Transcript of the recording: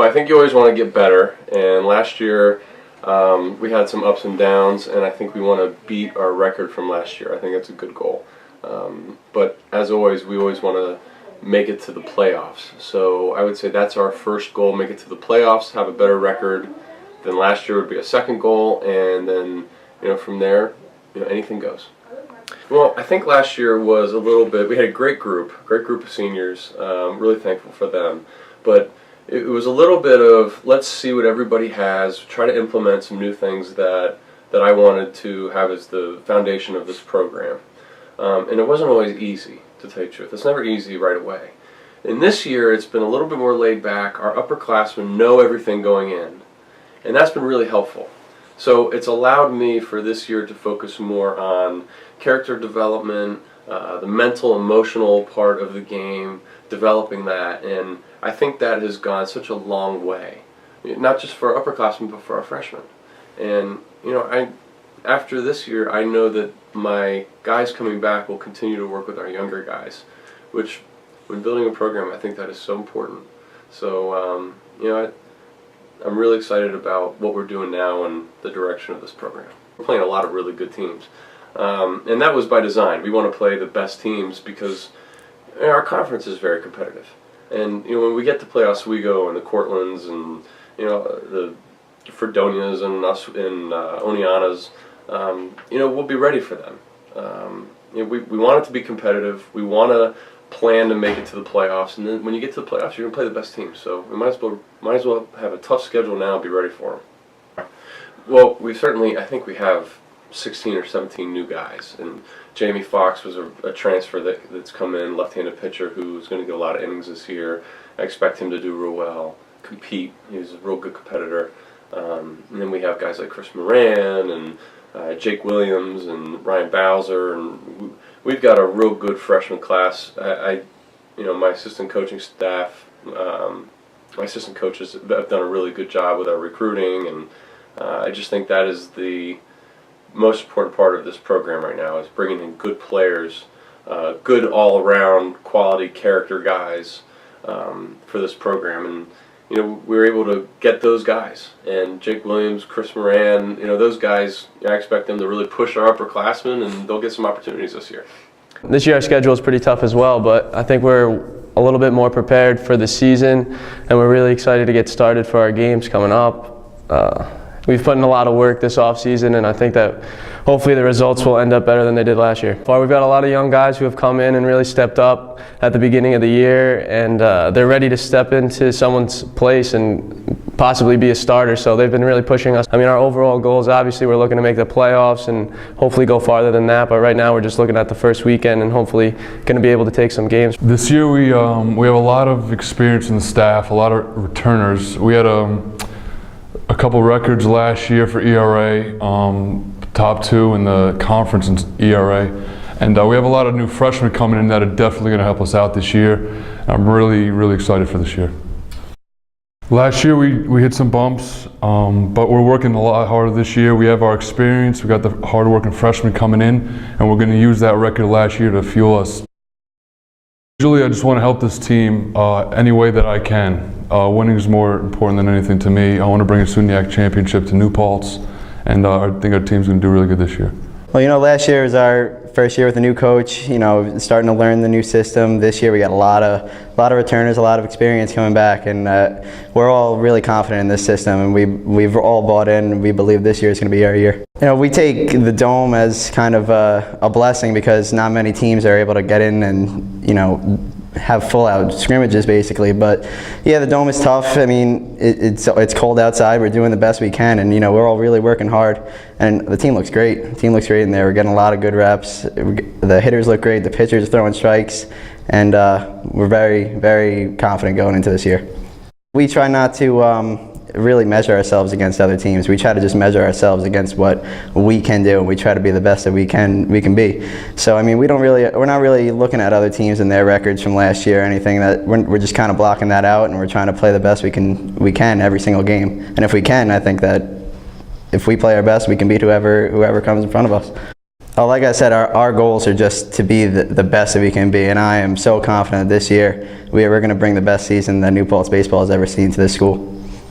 Well, I think you always want to get better, and last year we had some ups and downs, and I think we want to beat our record from last year. I think that's a good goal. But as always, we always want to make it to the playoffs. So I would say that's our first goal, make it to the playoffs, have a better record than last year would be a second goal, and then from there, anything goes. Well, I think last year was a little bit, we had a great group of seniors, really thankful for them, but it was a little bit of let's see what everybody has, try to implement some new things that I wanted to have as the foundation of this program. And it wasn't always easy, to tell you the truth. It's never easy right away. And this year it's been a little bit more laid back. Our upperclassmen know everything going in, and that's been really helpful. So it's allowed me for this year to focus more on character development, the mental, emotional part of the game, developing that, and I think that has gone such a long way, not just for our upperclassmen, but for our freshmen. And after this year, I know that my guys coming back will continue to work with our younger guys, which, when building a program, I think that is so important. So, I'm really excited about what we're doing now and the direction of this program. We're playing a lot of really good teams, and that was by design. We want to play the best teams because our conference is very competitive. And when we get to play Oswego and the Cortlands and the Fredonias and Oneanas, we'll be ready for them. We want it to be competitive. We want to plan to make it to the playoffs, and then when you get to the playoffs, you're going to play the best team. So we might as well have a tough schedule now and be ready for them. Well, I think we have 16 or 17 new guys, and Jamie Fox was a transfer that's come in, left-handed pitcher who's going to get a lot of innings this year. I expect him to do real well, compete. He's a real good competitor. And then we have guys like Chris Moran and Jake Williams and Ryan Bowser, and we've got a real good freshman class. My assistant coaching staff, my assistant coaches have done a really good job with our recruiting, and I just think that is the most important part of this program right now, is bringing in good players, good all-around quality character guys for this program. And we were able to get those guys, and Jake Williams, Chris Moran, those guys, I expect them to really push our upperclassmen, and they'll get some opportunities this year. This year our schedule is pretty tough as well, but I think we're a little bit more prepared for the season, and we're really excited to get started for our games coming up. We've put in a lot of work this off-season, and I think that hopefully the results will end up better than they did last year. We've got a lot of young guys who have come in and really stepped up at the beginning of the year, and they're ready to step into someone's place and possibly be a starter, so they've been really pushing us. Our overall goals, obviously we're looking to make the playoffs and hopefully go farther than that, but right now we're just looking at the first weekend and hopefully going to be able to take some games. This year we have a lot of experience in the staff, a lot of returners. We had a couple records last year for ERA, top 2 in the conference in ERA, and we have a lot of new freshmen coming in that are definitely going to help us out this year. I'm really, really excited for this year. Last year we hit some bumps, but we're working a lot harder this year. We have our experience, we got the hard-working freshmen coming in, and we're going to use that record last year to fuel us. Usually I just want to help this team any way that I can. Winning is more important than anything to me. I want to bring a SUNYAC championship to New Paltz, and I think our team's going to do really good this year. Well, last year was our first year with a new coach, starting to learn the new system. This year we got a lot of returners, a lot of experience coming back, and we're all really confident in this system, and we've all bought in, and we believe this year is going to be our year. We take the Dome as kind of a blessing because not many teams are able to get in and, have full-out scrimmages basically, but yeah, the Dome is tough. It's cold outside. We're doing the best we can, and we're all really working hard, and the team looks great. The team looks great in there. We're getting a lot of good reps. The hitters look great. The pitchers are throwing strikes, and we're very, very confident going into this year. We try not to really measure ourselves against other teams. We try to just measure ourselves against what we can do, and we try to be the best that we can be. So we're not really looking at other teams and their records from last year or anything. That we're just kind of blocking that out, and we're trying to play the best we can every single game. And if we can, I think that if we play our best, we can beat whoever comes in front of us. Oh, like I said, our goals are just to be the best that we can be, and I am so confident this year we're going to bring the best season that New Paltz baseball has ever seen to this school.